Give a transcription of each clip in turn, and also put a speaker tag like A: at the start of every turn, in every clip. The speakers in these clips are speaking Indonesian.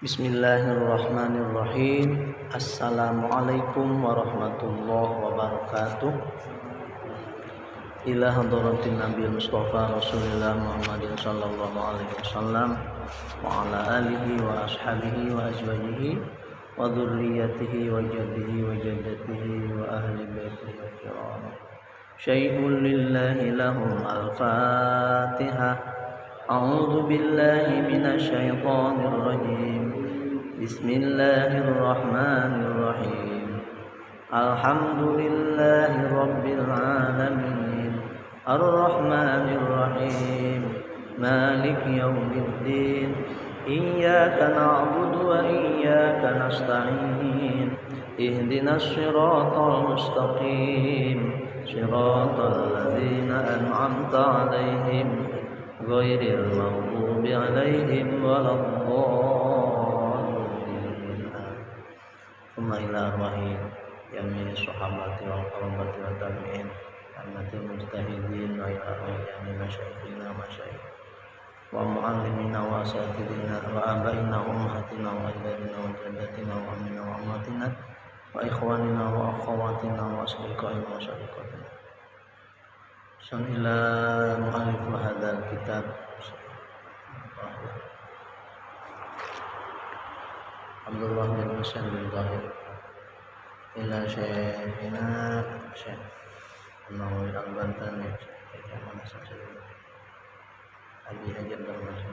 A: Bismillahirrahmanirrahim. Assalamualaikum warahmatullahi wabarakatuh. Ila hadratin Nabi Mustafa Rasulullah Muhammadin sallallahu alaihi wasallam wa ala alihi wa ashabihi wa azwajihi wa dzurriyyatihi wa jaddihi wa jaddatihi wa ahli baitihi wa kiram. Syai'un lillahi lahum al-Fatihah. A'udzu billahi minasy syaithanir rajim. Bismillahirrahmanirrahim. Alhamdulillahi rabbil alamin. Arrahmanir rahim. Maliki yaumiddin. Iyyaka na'budu wa iyyaka nasta'in. Ihdinas siratal mustaqim. Siratal ladzina an'amta 'alaihim ghairil maghdubi 'alaihim waladdallin. Tsumma ila arwahi jami'i sahabati wal qarabati wat tabi'in ammatil mujtahidin wa ila arwahi masyayikhina masyayikh wa mu'allimina wa asatidina wa abaina wa ummahatina wa ajdadina wa jaddatina wa amina wa ammatina wa ikhwanina wa akhawatina wa asdiqaina wa sadiqatina. Ila mu'allif hadzal kitab Abdullah bin Husain bin Zahir ila syekhina Syekh Nawawi al-Bantani yang mana saja Abi Hajar Darmasin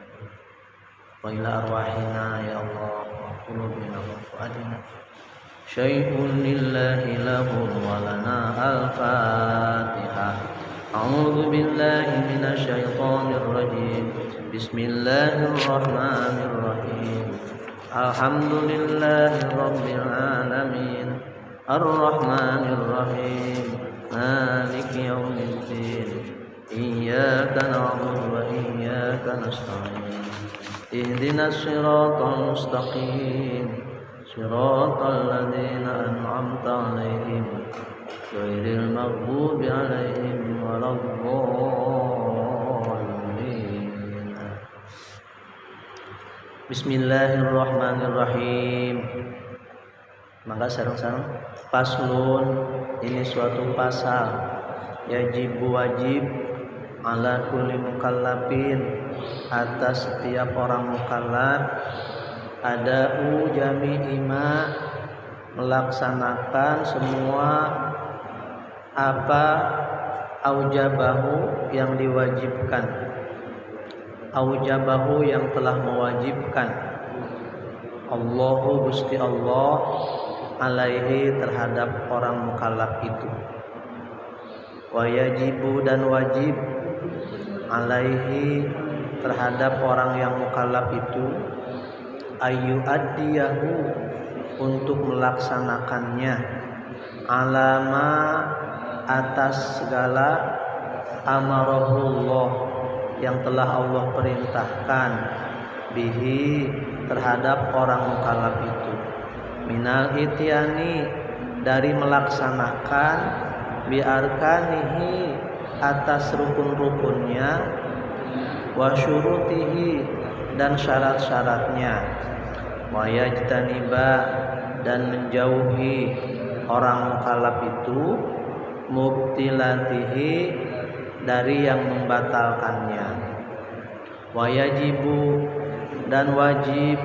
A: wa ila arwahina ya Allah wa qulubina wa fuadina syai'un lillahi lahum wa lana al-Fatihah. A'udzu billahi minasy syaithanir rajim. Bismillahirrahmanirrahim. Alhamdulillahi rabbil alamin. Arrahmanir rahim. Maliki yaumiddin. Iyyaka na'budu wa iyyaka nasta'in. Ihdinas siratal mustaqim. Siratal ladzina an'amta 'alaihim ghairil maghdubi 'alaihim waladdallin. Bismillahirrahmanirrahim. Maka sareng-sareng paslun, ini suatu pasal wajib ala kulli mukallafin, atas setiap orang mukallaf, ada jami'ima, melaksanakan semua apa aujabahu yang diwajibkan, aujabahu yang telah mewajibkan Allahu Gusti Allah alaihi terhadap orang mukallaf itu. Wa yajibu dan wajib alaihi terhadap orang yang mukallaf itu ayu addiyahu untuk melaksanakannya alama atas segala amarahullah yang telah Allah perintahkan bihi terhadap orang mukallaf itu, minal ityani dari melaksanakan biarkanihi atas rukun-rukunnya, wa syurutihi dan syarat-syaratnya, wa yajtaniba dan menjauhi orang mukallaf itu mubtilatihi dari yang membatalkannya, wa yajibu dan wajib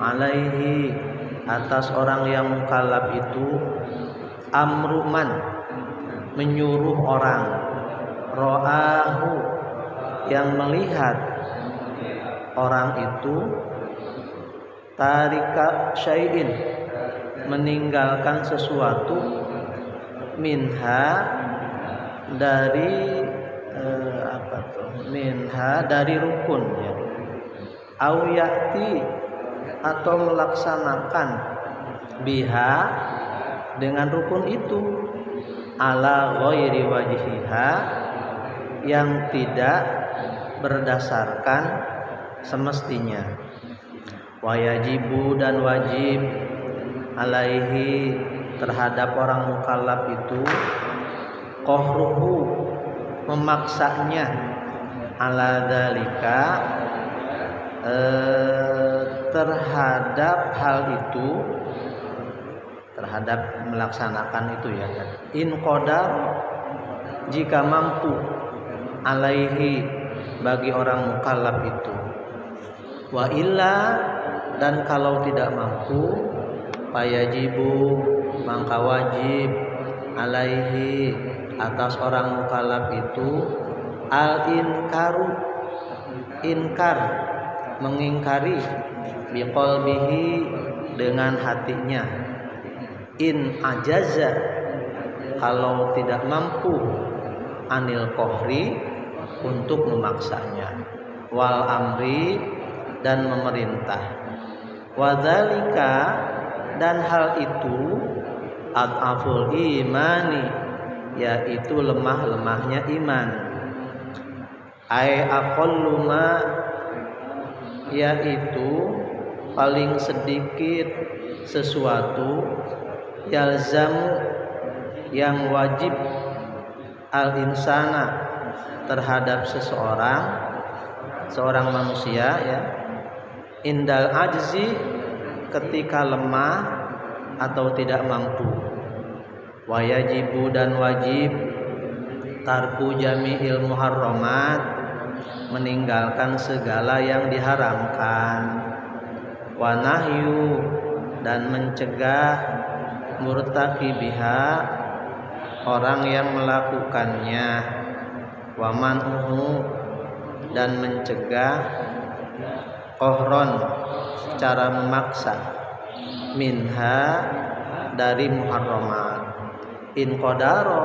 A: alaihi atas orang yang mukallaf itu amruman menyuruh orang, ro'ahu yang melihat orang itu, tarika syai'in meninggalkan sesuatu, minha dari minha dari rukun ya, au ya'ti atau melaksanakan biha dengan rukun itu, ala ghairi wajhiha yang tidak berdasarkan semestinya, wa yajibu dan wajib alaihi terhadap orang mukallaf itu qahruhu memaksanya ala dzalika terhadap hal itu, terhadap melaksanakan itu ya. In qadar, jika mampu, alaihi, bagi orang mukallaf itu. Wa illa, dan kalau tidak mampu, fayajibu, maka wajib, alaihi, atas orang mukallaf itu, al inkaru, inkar, mengingkari, biqalbihi, dengan hatinya. In ajaza, kalau tidak mampu, anil kohri, untuk memaksanya, wal amri, dan memerintah, wadzalika, dan hal itu, ad'aful imani, yaitu lemah-lemahnya iman, ai aqallu ma, yaitu paling sedikit sesuatu, yalzamu, yang wajib, al insana, terhadap seorang manusia ya, indal ajzi, ketika lemah atau tidak mampu, wayajibu, dan wajib, tarku jami'il muharramat, meninggalkan segala yang diharamkan, wa nahyu, dan mencegah, murtaqibiha, orang yang melakukannya, wa man'uhu, dan mencegah, kohron, secara memaksa, minha, dari muharramat. In qadaro,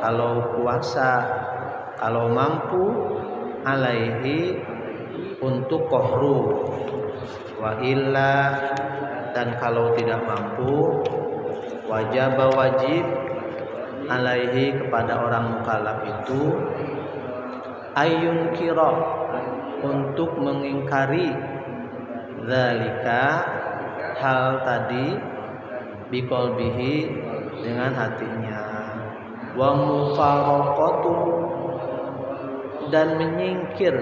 A: kalau kuasa, kalau mampu, alaihi, untuk kohru, wa illa, dan kalau tidak mampu, wajib, wajib, alaihi, kepada orang mukallaf itu, ayun kira, untuk mengingkari, zalika, hal tadi, biqalbihi, dengan hatinya, wa mufaraqatu, dan menyingkir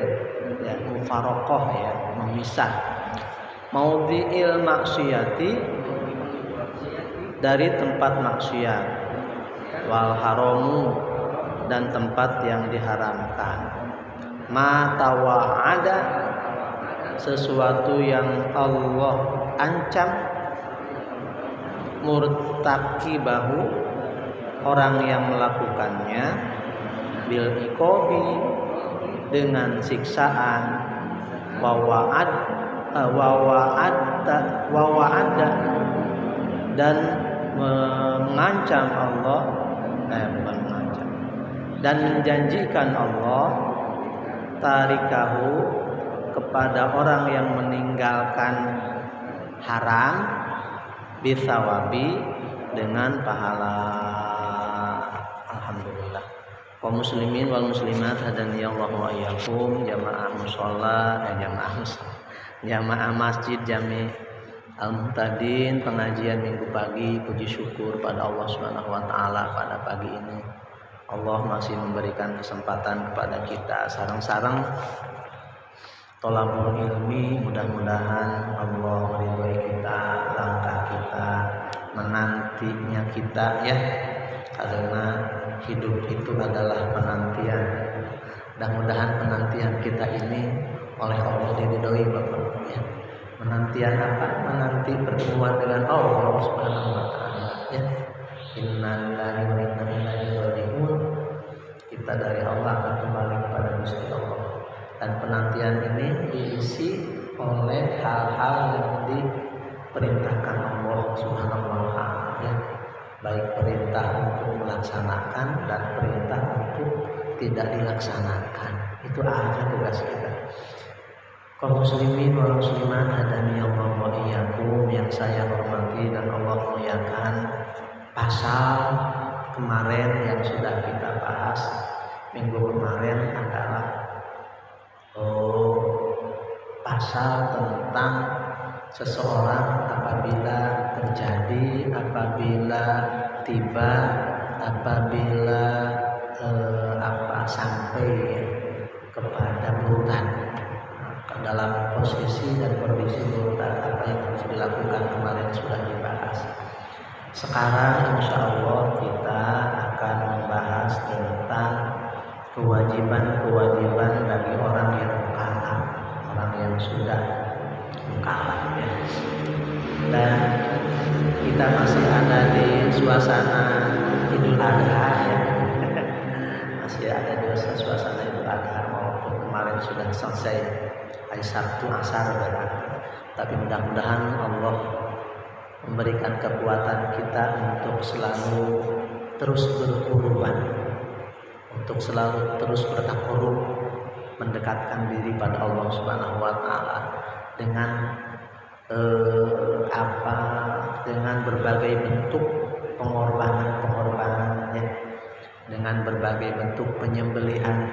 A: ya, mufaraqah ya, memisah, maudhi'il maksiyati, dari tempat maksiat, wal haramu, dan tempat yang diharamkan, ma tawa'ada, sesuatu yang Allah ancam, murtaqibahu, orang yang melakukannya, bil iqabi, dengan siksaan, wa wa'ada, dan mengancam Allah, bukan mengancam, dan menjanjikan Allah, tarikahu, kepada orang yang meninggalkan haram, bisawabi, dengan pahala. Alhamdulillah. Kaum muslimin wal muslimat, hadaniyallahu wa iyyakum, jamaah musholla, jamaah masjid Jami' Al-Muhtadin, pengajian minggu pagi. Puji syukur pada Allah Subhanahu wa taala, pada pagi ini Allah masih memberikan kesempatan kepada kita sareng-sareng thalabul ilmi. Mudah-mudahan Allah meridhoi kita, langkah kita, menantinya kita ya, karena hidup itu adalah penantian. Mudah-mudahan penantian kita ini oleh Allah diridhoi Bapak ya. Penantian apa? Menanti pertemuan dengan Allah Subhanahu wa taala ya. Innalillahi wa inna ilaihi raji'un. Kita dari Allah akan kembali kepada Gusti Allah. Dan penantian ini diisi oleh hal-hal yang diperintahkan Allah Subhanahu wa taala ya. Baik perintah untuk melaksanakan dan perintah untuk tidak dilaksanakan. Itu aja tugas kita. Kaum muslimin wal muslimat, hadaniyallahu wa iyyakum, yang saya hormati dan Allah muliakan, pasal kemarin yang sudah kita bahas minggu kemarin adalah pasal tentang seseorang apabila terjadi, apabila tiba, apabila sampai kepada bulan, dalam posisi dan kondisi urutan apa yang harus dilakukan kemarin sudah dibahas. Sekarang insya Allah kita akan membahas tentang kewajiban-kewajiban bagi orang yang mukallaf, orang yang sudah mukallaf ya. Dan kita masih ada di suasana Idul Adha ya. Masih ada di suasana Idul Adha walaupun kemarin sudah selesai hari Sabtu asar berarti. Tapi mudah-mudahan Allah memberikan kekuatan kita untuk selalu terus berkorban, untuk selalu terus bertakarub, mendekatkan diri pada Allah Subhanahu wa taala dengan dengan berbagai bentuk pengorbanan-pengorbanannya, dengan berbagai bentuk penyembelihan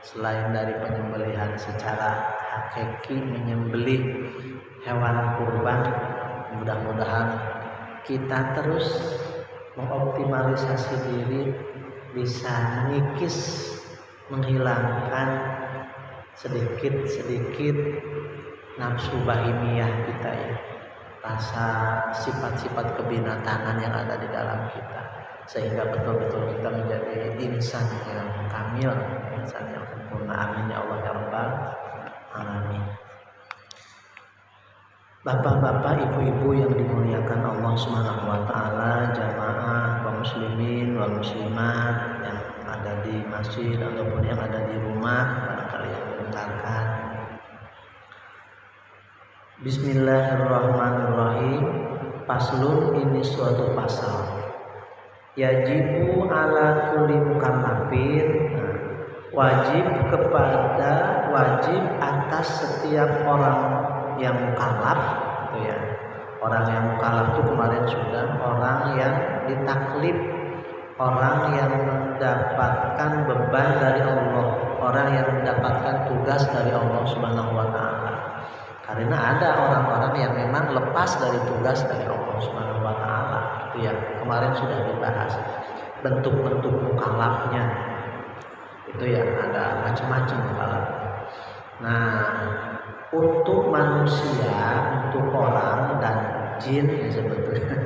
A: selain dari penyembelihan secara hakiki, menyembelih hewan kurban. Mudah-mudahan kita terus mengoptimalisasi diri, bisa mengikis, menghilangkan sedikit-sedikit nafsu bahimiyah kita ya, rasa sifat-sifat kebinatangan yang ada di dalam kita, sehingga betul-betul kita menjadi insan yang kamil, insan yang sempurna. Amin ya Allah ya Rabbal alamin. Bapak-bapak, ibu-ibu yang dimuliakan Allah Subhanahu wa taala, jamaah kaum muslimin wal muslimat yang ada di masjid ataupun yang ada di rumah, barangkali yang mendengarkan. Bismillahirrahmanirrahim. Paslun, ini suatu pasal. Yajibu ala kulli mukallafin, wajib atas setiap orang yang mukallaf itu ya. Orang yang mukallaf itu kemarin sudah orang yang ditaklif, orang yang mendapatkan beban dari Allah, orang yang mendapatkan tugas dari Allah Subhanahu wa taala. Karena ada orang-orang yang memang lepas dari tugas dari Allah Subhanahu wa taala. Itu ya, kemarin sudah dibahas bentuk-bentuk mukallafnya. Itu ya, ada macam-macam mukallaf. Nah, untuk manusia, untuk orang dan jin ya sebetulnya.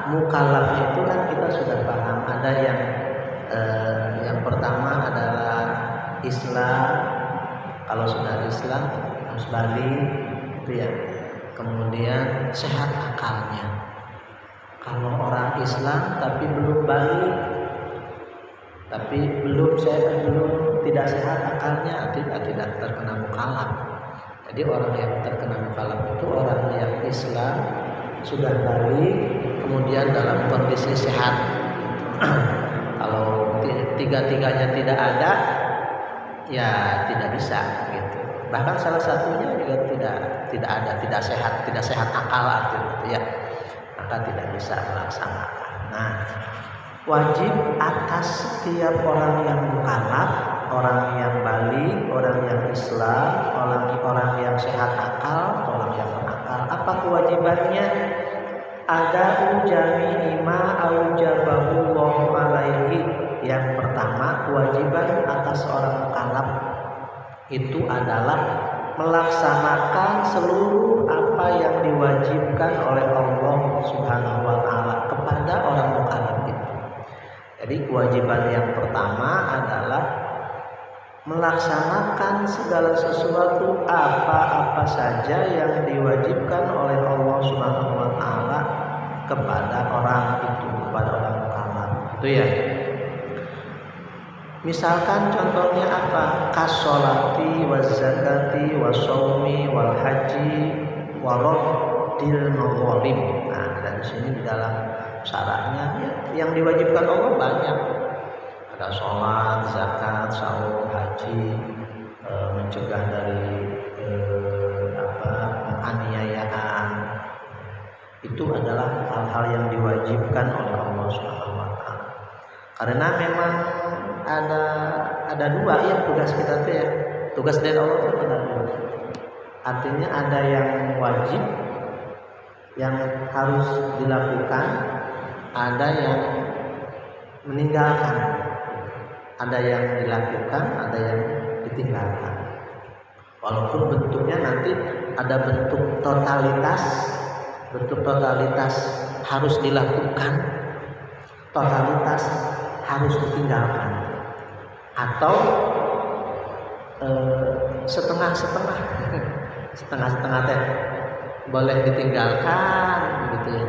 A: Mukallaf itu kan kita sudah paham, ada yang pertama adalah Islam. Kalau sudah Islam harus balik itu ya. Kemudian sehat akalnya. Kalau orang Islam tapi belum balik, tapi tidak sehat akalnya, tidak terkena mukallaf. Jadi orang yang terkena mukallaf itu orang yang Islam sudah balik kemudian dalam kondisi sehat. Kalau tiga-tiganya tidak ada, ya tidak bisa gitu. Bahkan salah satunya juga tidak ada, tidak sehat akal artinya ya, maka tidak bisa melaksanakan. Nah, wajib atas setiap orang yang mukallaf, orang yang balik, orang yang Islam, orang yang sehat akal, orang yang berakal. Apa kewajibannya? Ada jami'i ma aujabahu Allahu alaihi. Yang pertama, kewajiban atas orang mukallaf itu adalah melaksanakan seluruh apa yang diwajibkan oleh Allah Subhanahu wa taala kepada orang mukallaf itu. Jadi kewajiban yang pertama adalah melaksanakan segala sesuatu apa saja yang diwajibkan oleh Allah Subhanahu wa taala kepada orang itu, kepada orang mukallaf. Itu ya. Misalkan contohnya apa? Kasolati waz zakati wasaumi wal haji waraddil mawalim. Nah, dari sini di dalam syaratnya yang diwajibkan Allah banyak. Ada sholat, zakat, saum, haji, mencegah dari penganiayaan. Itu adalah hal-hal yang diwajibkan oleh Allah Subhanahu wa taala. Karena memang ada dua ya tugas kita tuh ya. Tugas dari Allah itu ada dua. Artinya ada yang wajib yang harus dilakukan, ada yang meninggalkan. Ada yang dilakukan, ada yang ditinggalkan. Walaupun bentuknya nanti ada bentuk totalitas harus dilakukan, totalitas harus ditinggalkan, atau setengah-setengah setengah-setengah teh boleh ditinggalkan gitu ya,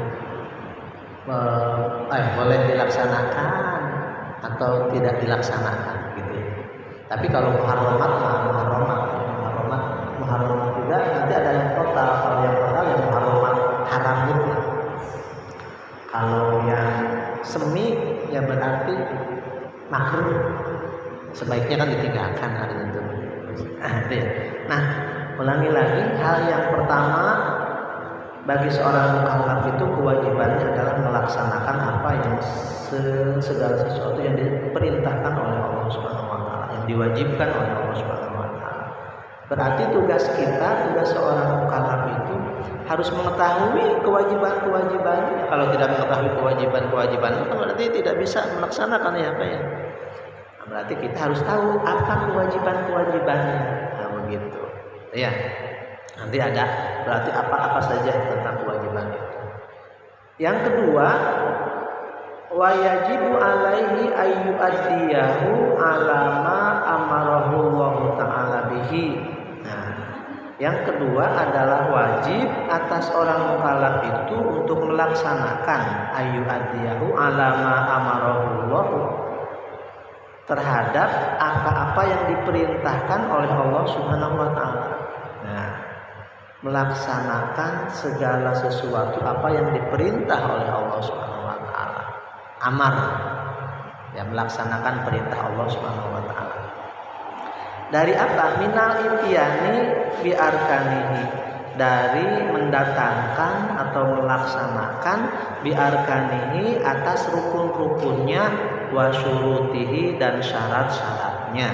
A: boleh dilaksanakan atau tidak dilaksanakan gitu ya. Tapi kalau muharramat juga nanti ada yang total. Kalau yang total yang muharramat haram mutlak. Kalau yang semi ya berarti makruh, sebaiknya kan ditinggalkan hari itu. Nah, ulangi lagi, hal yang pertama bagi seorang mukallaf itu kewajibannya adalah melaksanakan apa yang segala sesuatu yang diperintahkan oleh Allah Subhanahu wa taala, yang diwajibkan oleh Allah Subhanahu wa taala. Berarti tugas seorang mukallaf itu harus mengetahui kewajiban-kewajibannya. Kalau tidak mengetahui kewajiban-kewajiban itu berarti tidak bisa melaksanakan ya Pak ya. Berarti kita harus tahu apa kewajiban-kewajibannya. Nah, begitu. Ya. Nanti ada berarti apa saja tentang kewajiban itu. Yang kedua, wa yajibu alaihi ayyu'addiyahu ala ma amarahu Allah taala bihi. Nah, yang kedua adalah wajib atas orang mukallaf itu untuk melaksanakan ayyu'addiyahu ala ma amarahu Allah terhadap apa-apa yang diperintahkan oleh Allah Subhanahu wa taala. Nah, melaksanakan segala sesuatu apa yang diperintah oleh Allah Subhanahu wa taala. Amar, ya, melaksanakan perintah Allah Subhanahu wa taala. Dari apa? Minal ityani bi arkanihi, dari mendatangkan atau melaksanakan bi arkanihi atas rukun-rukunnya, wa syurutihi dan syarat-syaratnya.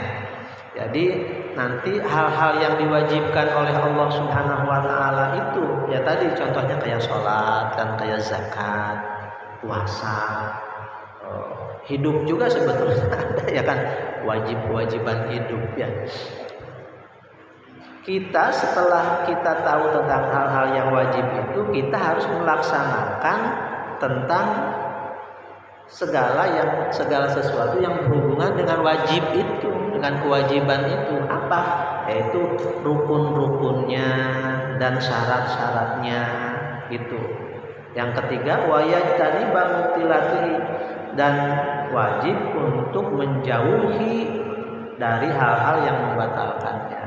A: Jadi nanti hal-hal yang diwajibkan oleh Allah Subhanahu wa taala itu ya tadi contohnya kayak sholat dan kayak zakat, puasa, hidup juga sebetulnya ada ya kan, kewajiban hidup ya. Kita setelah kita tahu tentang hal-hal yang wajib itu, kita harus melaksanakan tentang segala sesuatu yang berhubungan dengan wajib itu, dengan kewajiban itu. Apa? Yaitu rukun-rukunnya dan syarat-syaratnya gitu. Yang ketiga, wayajtaniba mubtilatihi, dan wajib untuk menjauhi dari hal-hal yang membatalkannya.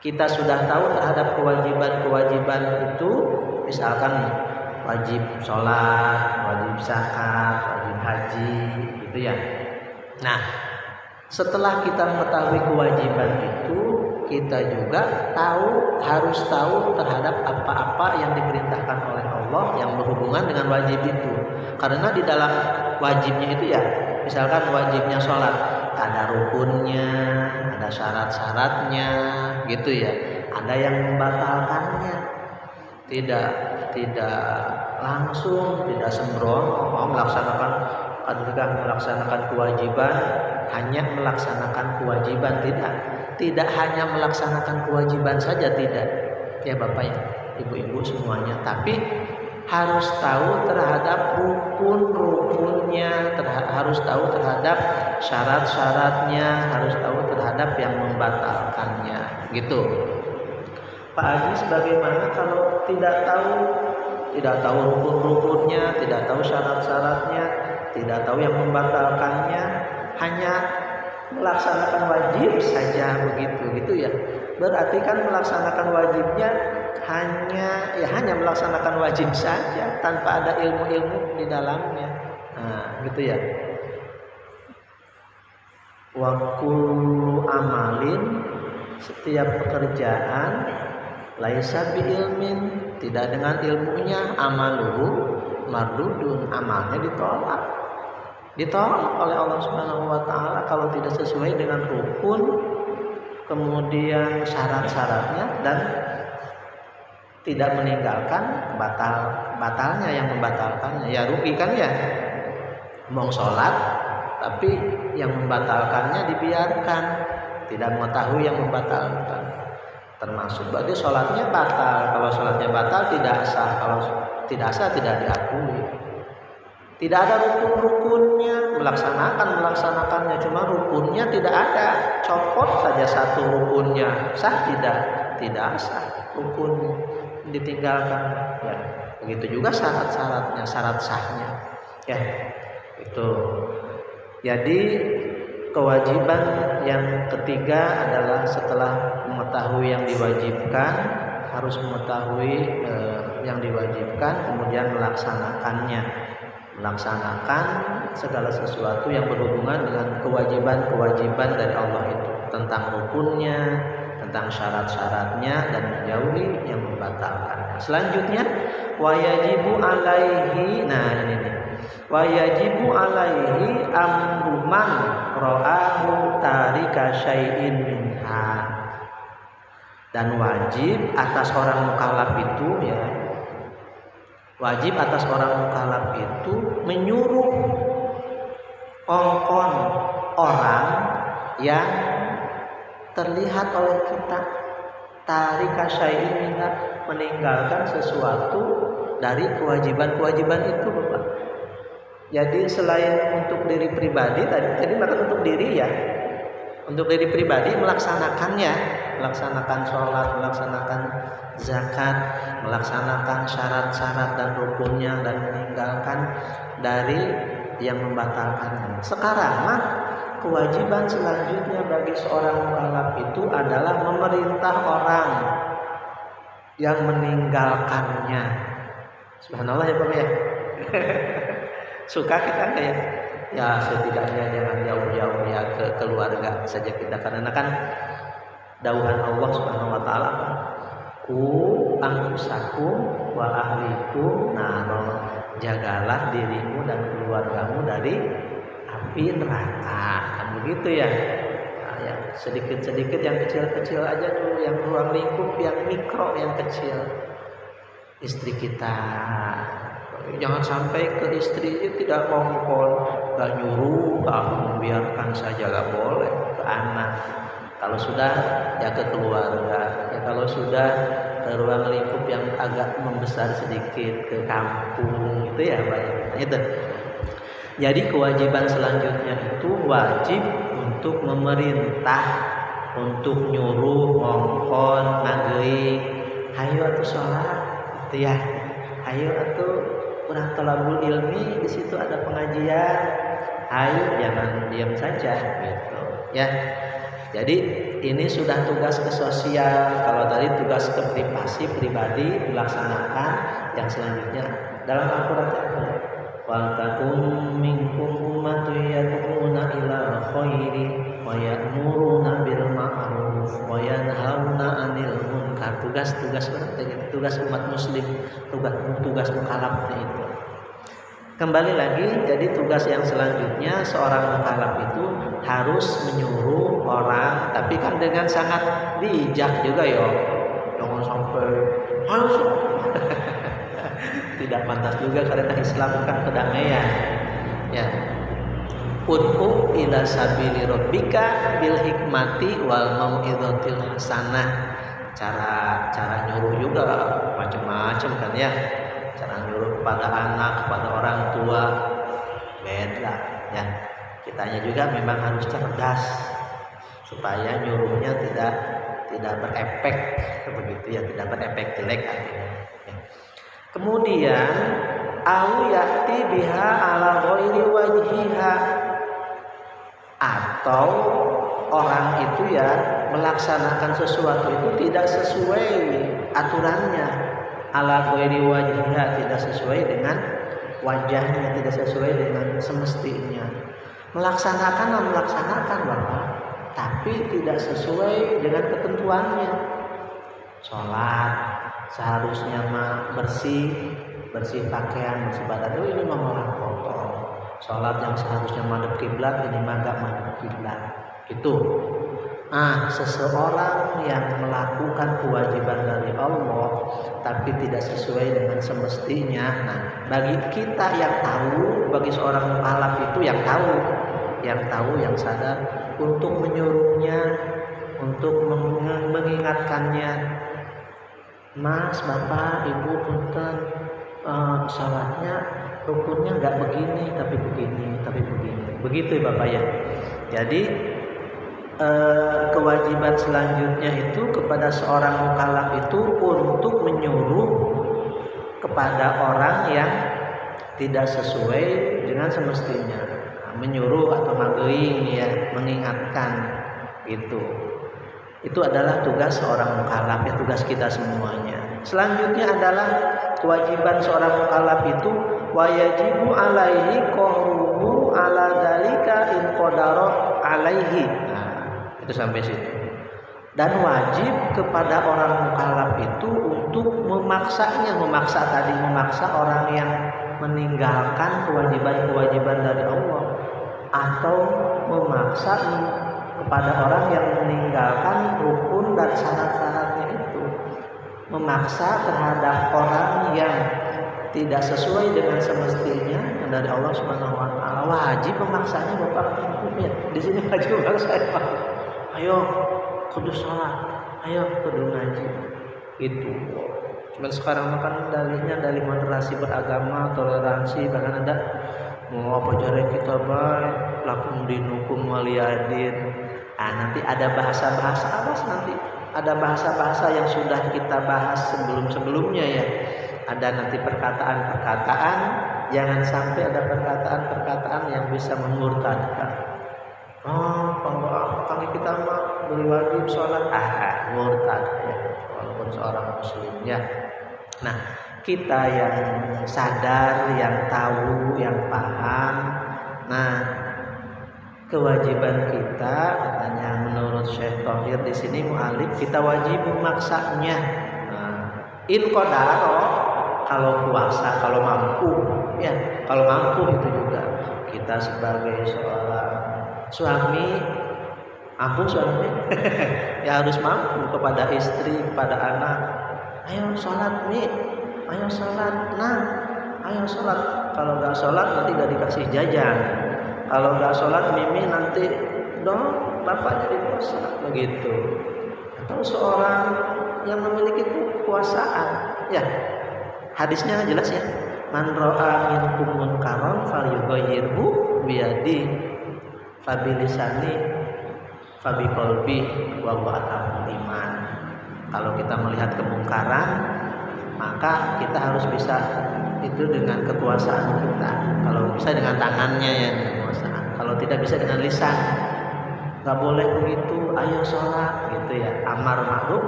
A: Kita sudah tahu terhadap kewajiban-kewajiban itu, misalkan wajib sholat, wajib zakat, wajib haji, gitu ya. Nah, setelah kita mengetahui kewajiban itu, kita juga harus tahu terhadap apa-apa yang diperintahkan oleh Allah yang berhubungan dengan wajib itu. Karena di dalam wajibnya itu ya, misalkan wajibnya sholat, ada rukunnya, ada syarat-syaratnya, gitu ya. Ada yang membatalkannya, tidak langsung, tidak sembrono melaksanakan kewajiban, hanya melaksanakan kewajiban, tidak hanya melaksanakan kewajiban saja, tidak ya Bapak ya, Ibu-ibu semuanya, tapi harus tahu terhadap rukun-rukunnya, harus tahu terhadap syarat-syaratnya, harus tahu terhadap yang membatalkannya, gitu. Pak Haji, sebagaimana kalau tidak tahu rukun-rukunnya, tidak tahu syarat-syaratnya, tidak tahu yang membatalkannya, hanya melaksanakan wajib saja begitu gitu ya. Berarti kan melaksanakan wajibnya hanya melaksanakan wajib saja tanpa ada ilmu-ilmu di dalamnya. Nah, gitu ya. Wa kullu amalin, setiap pekerjaan, laisa bi ilmin, tidak dengan ilmunya, amaluhu mardudun, amalnya ditolak oleh Allah Subhanahu wa taala kalau tidak sesuai dengan rukun, kemudian syarat-syaratnya, dan tidak meninggalkan batalnya yang membatalkannya. Ya rugi kan ya, mau sholat tapi yang membatalkannya dibiarkan, tidak mengetahui yang membatalkan. termasuk berarti sholatnya batal. Kalau sholatnya batal tidak sah, kalau tidak sah tidak diakui. Tidak ada rukun-rukunnya, melaksanakannya, cuma rukunnya tidak ada. Copot saja satu rukunnya, sah tidak sah rukun ditinggalkan. Ya, begitu juga syarat-syaratnya, syarat sahnya. Ya, itu. Jadi kewajiban yang ketiga adalah setelah mengetahui yang diwajibkan, harus mengetahui yang diwajibkan, kemudian melaksanakan segala sesuatu yang berhubungan dengan kewajiban-kewajiban dari Allah itu, tentang rukunnya, tentang syarat-syaratnya, dan menjauhi yang membatalkannya. Selanjutnya wayajibu alaihi, wayajibu alaihi amru man ra'ahu tarika syai'in minha, dan wajib atas orang mukallaf itu, ya, wajib atas orang mukallaf itu menyuruh orang yang terlihat oleh kita tarika syai'in minha, meninggalkan sesuatu dari kewajiban-kewajiban itu, Bapak. Jadi selain untuk diri pribadi, tadi bahkan untuk diri, ya, untuk diri pribadi melaksanakannya, melaksanakan sholat, melaksanakan zakat, melaksanakan syarat-syarat dan rukunnya, dan meninggalkan dari yang membatalkannya. Sekarang mah kewajiban selanjutnya bagi seorang mukallaf itu adalah memerintah orang yang meninggalkannya. Subhanallah ya Bapak ya. Suka kita kayak, ya setidaknya jangan jauh-jauh ya ke keluarga saja kita, karena kan dauhan Allah Subhanahu wa taala, ku anfusakum wa ahlikum naro, jagalah dirimu dan keluargamu dari api neraka. Kan begitu ya. Nah, yang sedikit-sedikit, yang kecil-kecil aja dulu, yang ruang lingkup yang mikro, yang kecil. Istri kita, jangan sampai ke istri tidak mongkol, gak nyuruh, membiarkan saja, gak boleh. Ke anak, kalau sudah ya ke keluarga, ya kalau sudah ke ruang lingkup yang agak membesar sedikit, ke kampung, gitu ya Pak. Nah, itu. Jadi kewajiban selanjutnya itu wajib untuk memerintah, untuk nyuruh, ngongkon, ngagei, hayo atuh sholat, gitu ya. Hayo atuh kurang thalabul ilmi, di situ ada pengajian. Ayo, jangan diam saja, gitu ya. Jadi ini sudah tugas ke sosial. Kalau tadi tugas ke pribadi dilaksanakan. Yang selanjutnya dalam Al-Qur'an, wal takum minkum ummatun yad'una ilal khairi wa ya'muruna bil ma'ruf wa yanhauna 'anil munkar. Tugas umat muslim, tugas mukallaf itu. Kembali lagi, jadi tugas yang selanjutnya seorang mukallaf itu harus menyuruh orang, tapi kan dengan sangat bijak juga ya. Jangan sampai harus tidak pantas juga, karena Islam kan kedamaian. Ya. Ud'u ila sabili rabbika bil hikmati wal mau'izatil hasanah. Cara nyuruh juga macam-macam kan ya. Cara nyuruh kepada anak, kepada orang tua beda ya. Kitanya juga memang harus cerdas supaya nyuruhnya tidak berefek begitu ya, tidak berefek jelek artinya. Ya. Kemudian au ya'ti biha ala ghairi wajhiha, atau orang itu ya melaksanakan sesuatu itu tidak sesuai aturannya, ala ghairi wajhiha, tidak sesuai dengan wajahnya, tidak sesuai dengan semestinya. Melaksanakan Bapak, tapi tidak sesuai dengan ketentuannya. Sholat seharusnya mah bersih pakaian, bersih badan. Ini mah malah kotor. Sholat yang seharusnya madhep kiblat, ini mah enggak madhep kiblat. Gitu. Seseorang yang melakukan kewajiban dari Allah tapi tidak sesuai dengan semestinya. Bagi kita yang tahu, bagi seorang mukallaf itu yang tahu, yang sadar untuk menyuruhnya, untuk mengingatkannya, Mas, Bapak, Ibu, punten, sholatnya rukunnya nggak begini tapi begini begitu ya Bapak ya. Jadi kewajiban selanjutnya itu kepada seorang mukallaf itu untuk menyuruh kepada orang yang tidak sesuai dengan semestinya, menyuruh atau mageuing ya, mengingatkan itu. Itu adalah tugas seorang mukallaf, ya tugas kita semuanya. Selanjutnya adalah kewajiban seorang mukallaf itu wajibu alaihi qahruhu ala dalika in qadara alaihi. Nah, itu sampai situ. Dan wajib kepada orang mukallaf itu untuk memaksa orang yang meninggalkan kewajiban-kewajiban dari Allah, atau memaksa kepada orang yang meninggalkan rukun dan syarat-syaratnya itu, memaksa terhadap orang yang tidak sesuai dengan semestinya dari Allah Subhanahu wa taala. Wajib memaksanya Bapak ya. Di sini wajib memaksa. Ayo kudu sholat, ayo kudu ngaji. Itu. Cuman sekarang kan dalihnya dari moderasi beragama, toleransi, bahkan ada mau apa jare kita baik lakum dinukum waliyadin. Nanti ada bahasa-bahasa awas, nanti ada bahasa-bahasa yang sudah kita bahas sebelum-sebelumnya ya. Ada nanti perkataan-perkataan, jangan sampai ada perkataan-perkataan yang bisa memurtadkan. Kalau kami kita mah beri wajib sholat, murtad ya, walaupun seorang muslim ya. Nah, kita yang sadar, yang tahu, yang paham, nah kewajiban kita katanya menurut Syekh Thohir di sini mu'alif, kita wajib memaksanya. In qadaro, kalau puasa, kalau mampu ya, kalau mampu itu juga kita sebagai seorang suami, mampu suami ya harus mampu kepada istri, kepada anak. Ayo sholat Mi, ayo sholat, ayo sholat. Kalau nggak sholat nanti nggak dikasih jajan. Kalau nggak sholat Mimi nanti dong bapak jadi puasa begitu. Atau seorang yang memiliki kekuasaan ya, hadisnya jelas ya, man ra'a minkum munkaran falyughayyirhu biyadi fabilisani fabiqalbi wa huwa atamul iman. Kalau kita melihat kemungkaran, maka kita harus bisa itu dengan kekuasaan kita. Kalau bisa dengan tangannya ya, kekuasaan. Kalau tidak bisa dengan lisan. Nggak boleh begitu, ayo sholat gitu ya. Amar ma'ruf,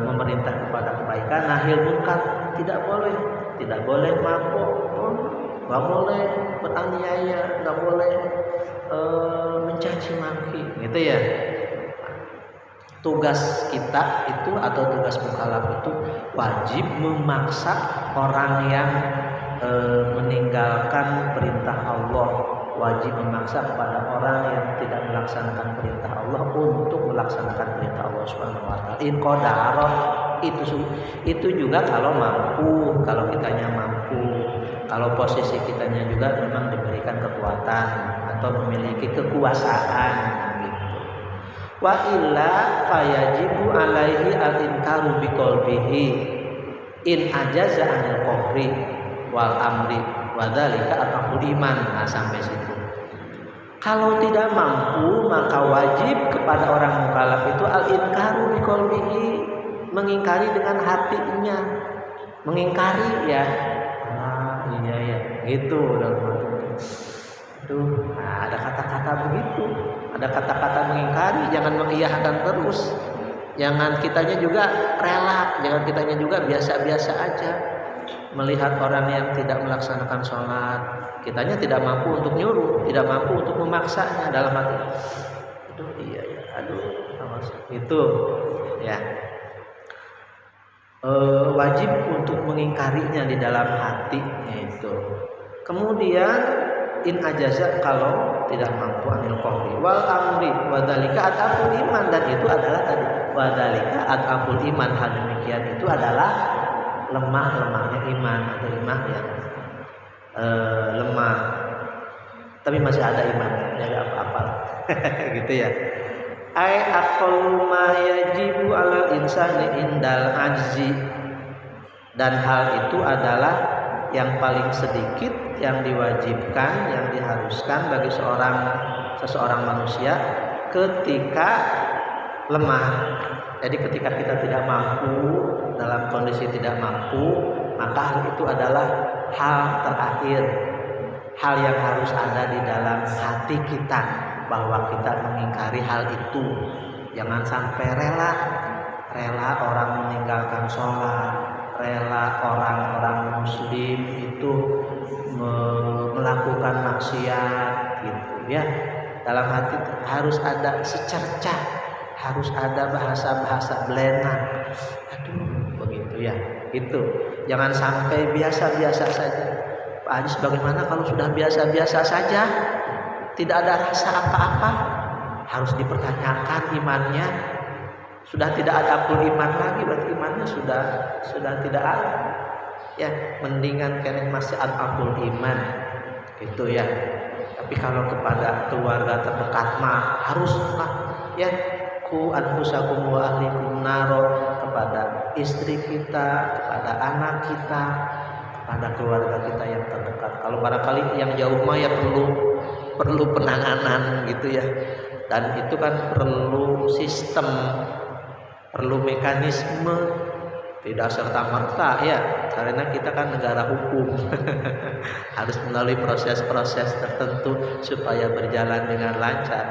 A: memerintah kepada kebaikan, nahi munkar, tidak boleh mabuk, nggak boleh beraniaya, nggak boleh mencaci maki, gitu ya. Tugas kita itu atau tugas mukallaf itu wajib memaksa orang yang meninggalkan perintah Allah, wajib memaksa kepada orang yang tidak melaksanakan perintah Allah untuk melaksanakan perintah Allah Subhanahu wa taala. In qadara, itu juga kalau mampu, kalau kitanya mampu, kalau posisi kitanya juga memang diberikan kekuatan atau memiliki kekuasaan. Wa illa fayajibu alaihi al-inkaru biqalbihi in ajaza anil qahri wal amri wa dzalika ataqul iman. Nah, sampai situ. Kalau tidak mampu, maka wajib kepada orang mukallaf itu al-inkaru biqalbihi, mengingkari dengan hatinya. Mengingkari ya. Iya ya, gitu. Ada kata-kata begitu. Ada kata-kata mengingkari, jangan mengiyakan terus. Jangan kitanya juga rela, jangan kitanya juga biasa-biasa aja. Melihat orang yang tidak melaksanakan sholat, kitanya tidak mampu untuk nyuruh, tidak mampu untuk memaksanya dalam hati. Itu ya. Wajib untuk mengingkarinya di dalam hati itu. Kemudian in ajaza, kalau tidak mampu anil qahri wal amri wa dzalika ataqul iman, dan itu adalah tadi wa dzalika ataqul iman. Hal demikian itu adalah lemahnya iman, atau iman yang lemah tapi masih ada iman, jadi apa-apa gitu ya. Ai aqallu ma yajibu 'alal insani indal ajzi, dan hal itu adalah yang paling sedikit yang diwajibkan, yang diharuskan bagi seseorang manusia ketika lemah. Jadi ketika kita tidak mampu, dalam kondisi tidak mampu, maka hal itu adalah hal terakhir, hal yang harus ada di dalam hati kita, bahwa kita mengingkari hal itu. Jangan sampai rela orang meninggalkan sholat, rela orang-orang muslim itu melakukan maksiat gitu ya. Dalam hati harus ada secercah, harus ada bahasa-bahasa belena. Aduh, begitu ya. Itu jangan sampai biasa-biasa saja. Pak Haji, bagaimana kalau sudah biasa-biasa saja, tidak ada rasa apa-apa? Harus dipertanyakan imannya. Sudah tidak ada akul iman lagi, berarti imannya sudah tidak ada. Ya, mendingan keneh masih ada akul iman. Gitu ya. Tapi kalau kepada keluarga terdekat mah haruslah ya, ku anfusakum wa ahlikum naro, kepada istri kita, kepada anak kita, kepada keluarga kita yang terdekat. Kalau barangkali yang jauh mah ya perlu penanganan gitu ya. Dan itu kan perlu sistem, perlu mekanisme, tidak serta-merta ya, karena kita kan negara hukum. Harus melalui proses-proses tertentu supaya berjalan dengan lancar.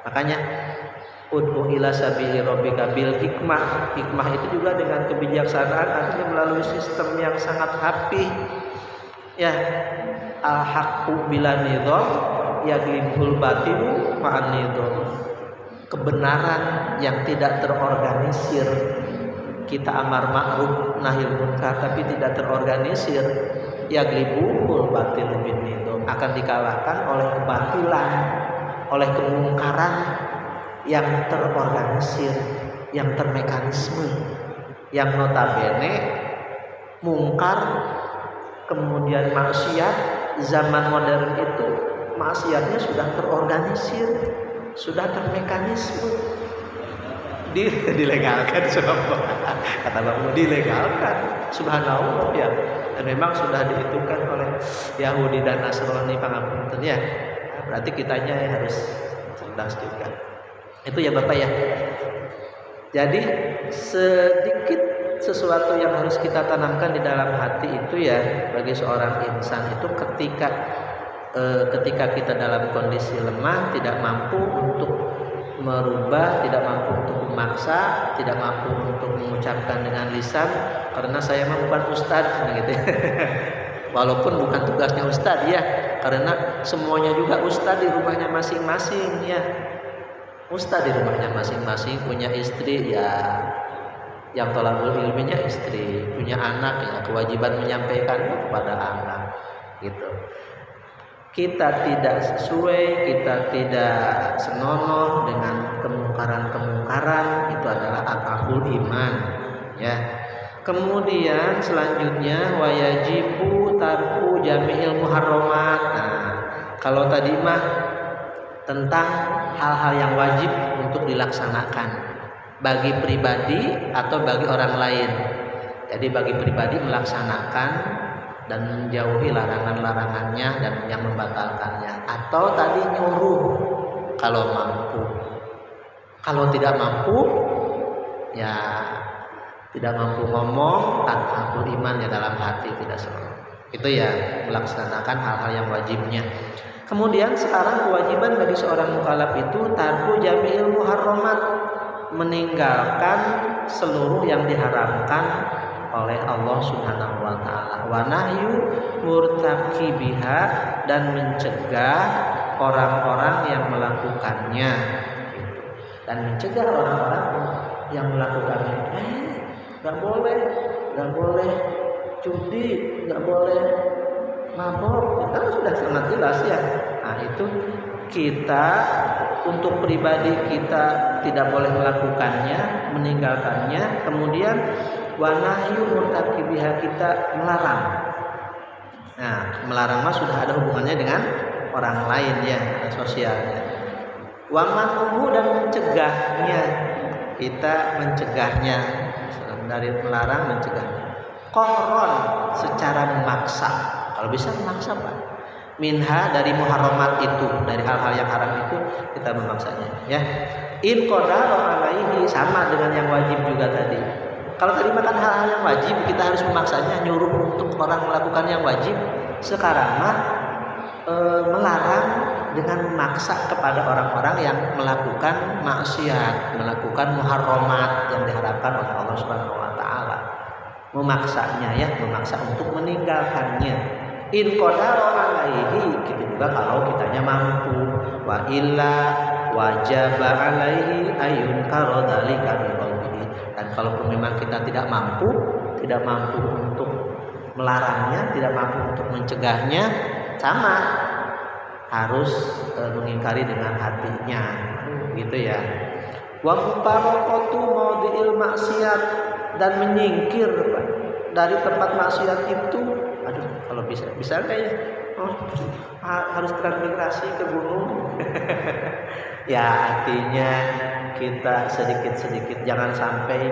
A: Makanya ud'u ila sabili rabbika bil hikmah. Hikmah itu juga dengan kebijaksanaan, artinya melalui sistem yang sangat rapih. Ya, al haqqu bila nidham yaglibul batilu ma'an nidham. Kebenaran yang tidak terorganisir, kita amar ma'ruf nahi munkar tapi tidak terorganisir, yaglibul batilu bin nidham, akan dikalahkan oleh kebatilan, oleh kemungkaran yang terorganisir, yang termekanisme, yang notabene mungkar kemudian maksiat zaman modern itu maksiatnya sudah terorganisir, sudah termekanisme, dilegalkan, kata Bang, dilegalkan, subhanallah ya. Dan memang sudah dihitungkan oleh Yahudi dan Nasrani, pangapunten ya. Berarti kitanya harus cerdas juga. Itu ya Bapak ya. Jadi sedikit sesuatu yang harus kita tanamkan di dalam hati itu ya, bagi seorang insan itu ketika kita dalam kondisi lemah, tidak mampu untuk merubah, tidak mampu untuk memaksa, tidak mampu untuk mengucapkan dengan lisan, karena saya mah bukan ustadz gitu. Walaupun bukan tugasnya ustadz ya, karena semuanya juga ustadz di rumahnya masing-masing ya. Ustadz di rumahnya masing-masing, punya istri ya, yang thalabul ilminya istri, punya anak ya, kewajiban menyampaikannya kepada anak gitu. Kita tidak sesuai, kita tidak senonoh dengan kemungkaran-kemungkaran, itu adalah akul iman ya. Kemudian selanjutnya wayajibu tarku jami'il muharramat. Nah, kalau tadi mah tentang hal-hal yang wajib untuk dilaksanakan bagi pribadi atau bagi orang lain. Jadi bagi pribadi melaksanakan dan menjauhi larangan-larangannya dan yang membatalkannya, atau tadi nyuruh kalau mampu. Kalau tidak mampu ya tidak mampu ngomong, tanpa iman ya dalam hati tidak selalu. Itu ya melaksanakan hal-hal yang wajibnya. Kemudian sekarang kewajiban bagi seorang mukallaf itu tarku jami'il muharramat, meninggalkan seluruh yang diharamkan oleh Allah Subhanahu wa taala, wa nahyu murtaqibiha, dan mencegah orang-orang yang melakukannya gitu. Dan mencegah orang-orang yang melakukannya, enggak boleh judi, enggak boleh mabok, kita sudah sangat jelas ya. Nah, itu kita untuk pribadi kita tidak boleh melakukannya, meninggalkannya. Kemudian wa nahyu murtaqibiha, kita melarang. Nah, melarang mah sudah ada hubungannya dengan orang lain ya, sosialnya.
B: Wa man'uhu dan mencegahnya, kita mencegahnya dari melarang mencegahnya. Qahron secara memaksa, kalau bisa memaksa Pak. Minha dari muharramat itu, dari hal-hal yang haram itu kita memaksanya ya. In qadara alaihi sama dengan yang wajib juga tadi. Kalau tadi makan hal-hal yang wajib kita harus memaksanya, nyuruh untuk orang melakukan yang wajib. Sekarang mah melarang dengan memaksa kepada orang-orang yang melakukan maksiat, melakukan muharramat yang diharapkan oleh Allah Subhanahu wa taala. Memaksanya ya, memaksa untuk meninggalkannya. In qadara alaihi, gitu juga kalau kitanya mampu. Wa illa wajaba alaihi ayun karodalika biqalbihi. Dan kalau memang kita tidak mampu untuk melarangnya, tidak mampu untuk mencegahnya, sama harus mengingkari dengan hatinya, gitu ya. Wa mufaraqatu maudhi'il maksiat, dan menyingkir dari tempat maksiat itu. Aduh, kalau bisa enggak ya? Harus transmigrasi ke gunung. Ya, artinya kita sedikit-sedikit jangan sampai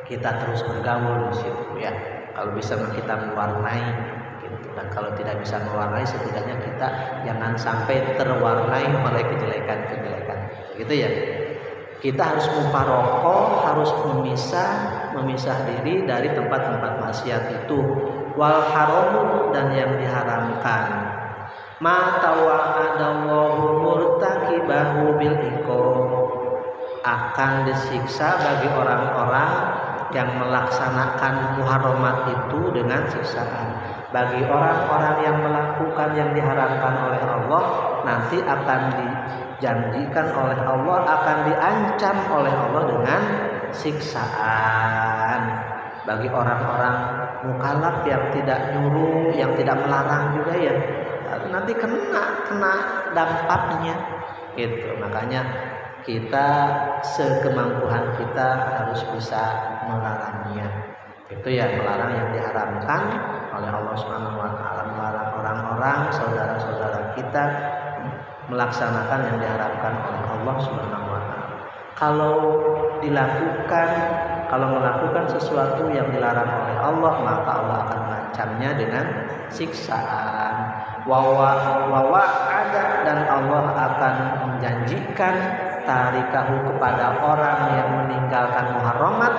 B: kita terus bergaul di situ ya. Kalau bisa kita mewarnai gitu. Dan kalau tidak bisa mewarnai, setidaknya kita jangan sampai terwarnai oleh kejelekan-kejelekan. Gitu ya. Kita harus mufaraqah, harus memisah diri dari tempat-tempat maksiat itu. Wal haram, dan yang diharamkan. Ma tawa'adallahu murtaqibahu bil iqab, akan disiksa bagi orang-orang yang melaksanakan muharramat itu dengan siksaan. Bagi orang-orang yang melakukan yang diharamkan oleh Allah, nanti akan dijanjikan oleh Allah, akan diancam oleh Allah dengan siksaan. Bagi orang-orang mukallaf yang tidak nyuruh, yang tidak melarang juga ya, nanti kena dampaknya gitu. Makanya kita sekemampuan kita harus bisa melarangnya. Itu ya, melarang yang diharamkan oleh Allah Subhanahu wa taala, melarang orang-orang saudara-saudara kita melaksanakan yang diharapkan oleh Allah Subhanahu wa taala. Kalau melakukan sesuatu yang dilarang oleh Allah, maka Allah akan mengancamnya dengan siksaan. Wa ada, dan Allah akan menjanjikan tarikahu kepada orang yang meninggalkan muharramat,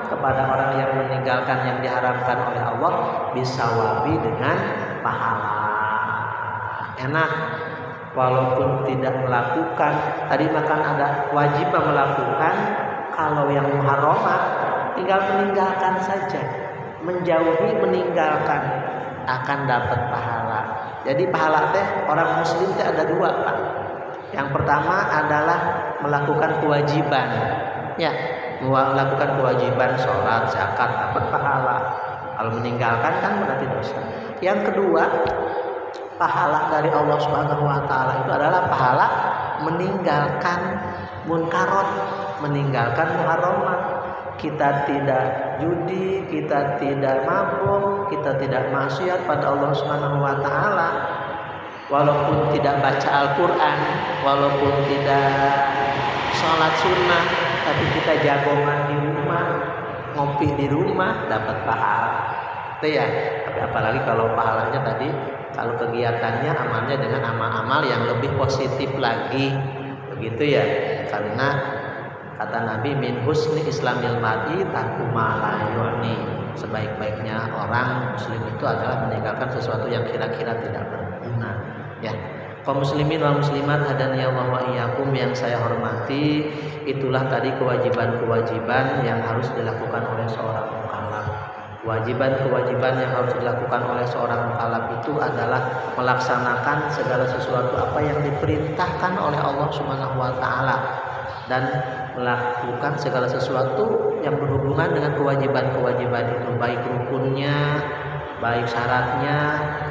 B: kepada orang yang meninggalkan yang diharamkan oleh Allah, bisawabi dengan pahala. Enak walaupun tidak melakukan. Tadi makan ada wajib melakukan, kalau yang muharramat tinggal meninggalkan saja, menjauhi, meninggalkan, akan dapat pahala. Jadi pahala teh orang muslim teh ada dua Pak. Yang pertama adalah melakukan kewajiban, ya, melakukan kewajiban sholat, zakat, dapat pahala. Kalau meninggalkan kan berarti dosa. Yang kedua, pahala dari Allah Subhanahu wa taala itu adalah pahala meninggalkan munkarat, meninggalkan muharramat. Kita tidak judi, kita tidak mabuk, kita tidak maksiat pada Allah Subhanahu wa taala. Walaupun tidak baca Al-Qur'an, walaupun tidak sholat sunnah, tapi kita jagongan di rumah, ngopi di rumah, dapat pahala. Itu ya. Tapi apalagi kalau pahalanya tadi, kalau kegiatannya amalnya dengan amal-amal yang lebih positif lagi, begitu ya. Karena kata Nabi, min husni islamil mar'i tarku ma la yu'ni, sebaik-baiknya orang muslim itu adalah meninggalkan sesuatu yang kira-kira tidak berguna ya. Kaum muslimin wal muslimat hadani Allah wa iyyakum yang saya hormati, itulah tadi kewajiban-kewajiban yang harus dilakukan oleh seorang mukallaf. Kewajiban-kewajiban yang harus dilakukan oleh seorang mukallaf itu adalah melaksanakan segala sesuatu apa yang diperintahkan oleh Allah Subhanahu wa taala, dan melakukan segala sesuatu yang berhubungan dengan kewajiban-kewajiban itu, baik rukunnya, baik syaratnya,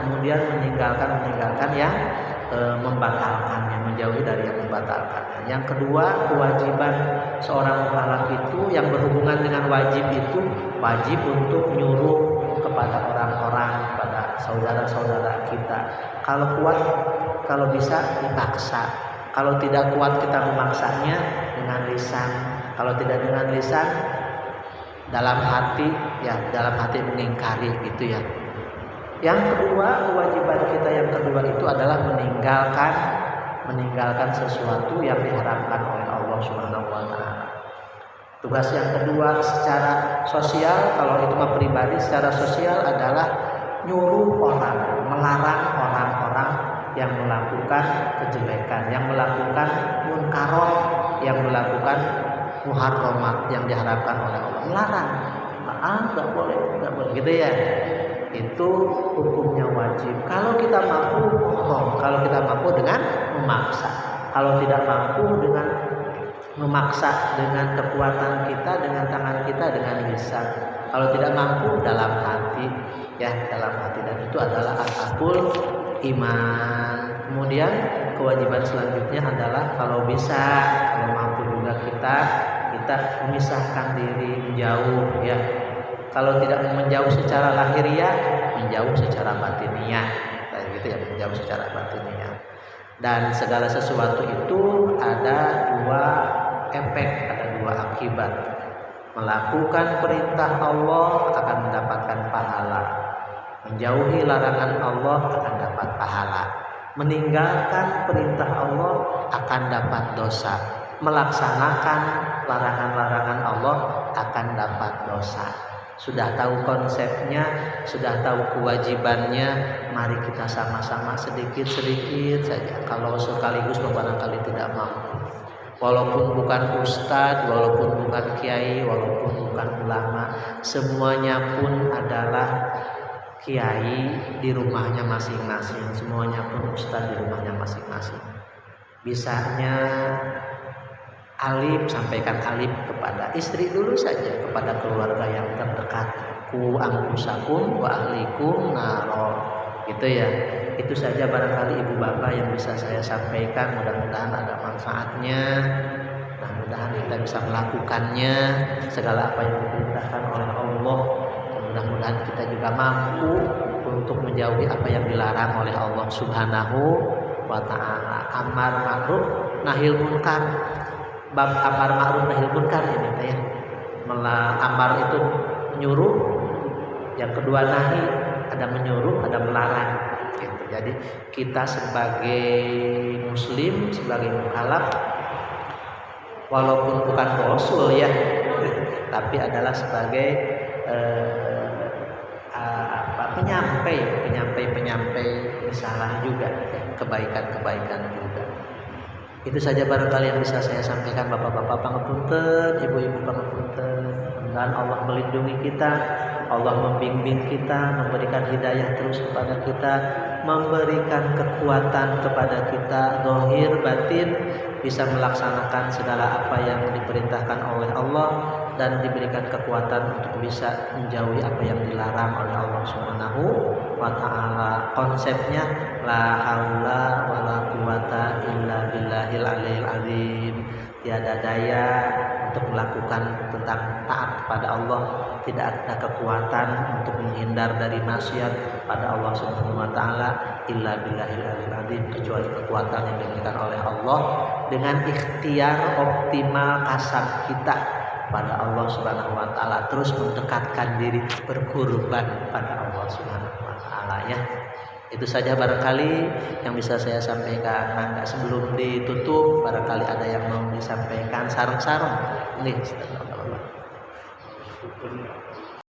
B: kemudian meninggalkan yang membatalkannya, menjauhi dari yang membatalkannya. Yang kedua, kewajiban seorang mukallaf itu yang berhubungan dengan wajib itu, wajib untuk nyuruh kepada orang-orang, kepada saudara-saudara kita. Kalau kuat, kalau bisa dipaksa. Kalau tidak kuat kita memaksanya dengan lisan. Kalau tidak dengan lisan, dalam hati mengingkari gitu ya. Yang kedua, kewajiban kita yang kedua itu adalah meninggalkan sesuatu yang diharamkan oleh Allah Subhanahu wa taala. Tugas yang kedua secara sosial, kalau itu mah pribadi, secara sosial adalah nyuruh orang, melarang orang-orang yang melakukan kejelekan, yang melakukan munkarat, yang melakukan muharramat yang diharapkan oleh Allah. Melarang, enggak boleh gitu ya. Itu hukumnya wajib. Kalau kita mampu, kalau kita mampu dengan memaksa. Kalau tidak mampu dengan memaksa dengan kekuatan kita, dengan tangan kita, dengan lisan. Kalau tidak mampu dalam hati, ya dalam hati, dan itu adalah asabul iman. Kemudian kewajiban selanjutnya adalah kalau bisa, kalau mampu juga kita memisahkan diri, menjauh ya. Kalau tidak menjauh secara lahiriah, menjauh secara batiniah. Kayak gitu ya, menjauh secara batiniah. Dan segala sesuatu itu ada dua efek, ada dua akibat. Melakukan perintah Allah akan mendapatkan pahala. Menjauhi larangan Allah akan dapat pahala. Meninggalkan perintah Allah akan dapat dosa. Melaksanakan larangan-larangan Allah akan dapat dosa. Sudah tahu konsepnya, sudah tahu kewajibannya, mari kita sama-sama sedikit-sedikit saja. Kalau sekaligus barangkali tidak mampu. Walaupun bukan ustadz, walaupun bukan kiai, walaupun bukan ulama, semuanya pun adalah kiai di rumahnya masing-masing, semuanya pun ustadz di rumahnya masing-masing. Bisanya alif, sampaikan alif kepada istri dulu saja, kepada keluarga yang terdekat. Ku anfusakum wa ahlikum naro, gitu ya. Itu saja barangkali ibu bapak yang bisa saya sampaikan. Mudah-mudahan ada manfaatnya, mudah-mudahan kita bisa melakukannya segala apa yang diperintahkan oleh Allah. Mudah-mudahan kita juga mampu untuk menjauhi apa yang dilarang oleh Allah Subhanahu wa ta'ala. Amar ma'ruf nahil munkar. Bab amar ma'ruf nahil munkar ini ya. Amar itu menyuruh, yang kedua nahi, ada menyuruh, ada melarang gitu. Jadi kita sebagai muslim, sebagai mukallaf, walaupun bukan rasul ya, tapi adalah sebagai penyampai risalah juga ya, kebaikan juga. Itu saja barangkali yang bisa saya sampaikan. Bapak-bapak pangapunten, ibu-ibu pangapunten. Mudah-mudahan Allah melindungi kita, Allah membimbing kita, memberikan hidayah terus kepada kita, memberikan kekuatan kepada kita, zahir batin, bisa melaksanakan segala apa yang diperintahkan oleh Allah, dan diberikan kekuatan untuk bisa menjauhi apa yang dilarang oleh Allah Subhanahu wa ta'ala. Konsepnya la haula wala quwata illa billahil aliyil azim. Tiada daya untuk melakukan tentang taat kepada Allah, tidak ada kekuatan untuk menghindar dari maksiat pada Allah Subhanahu wa ta'ala illa billahil aliyil azim, kecuali kekuatan yang diberikan oleh Allah dengan ikhtiar optimal kasab kita pada Allah Subhanahu wa ta'ala, terus mendekatkan diri berkurban pada Allah Subhanahu wa ta'ala ya. Itu saja barangkali yang bisa saya sampaikan. Nah, sebelum ditutup barangkali ada yang mau disampaikan, sarung-sarung nih.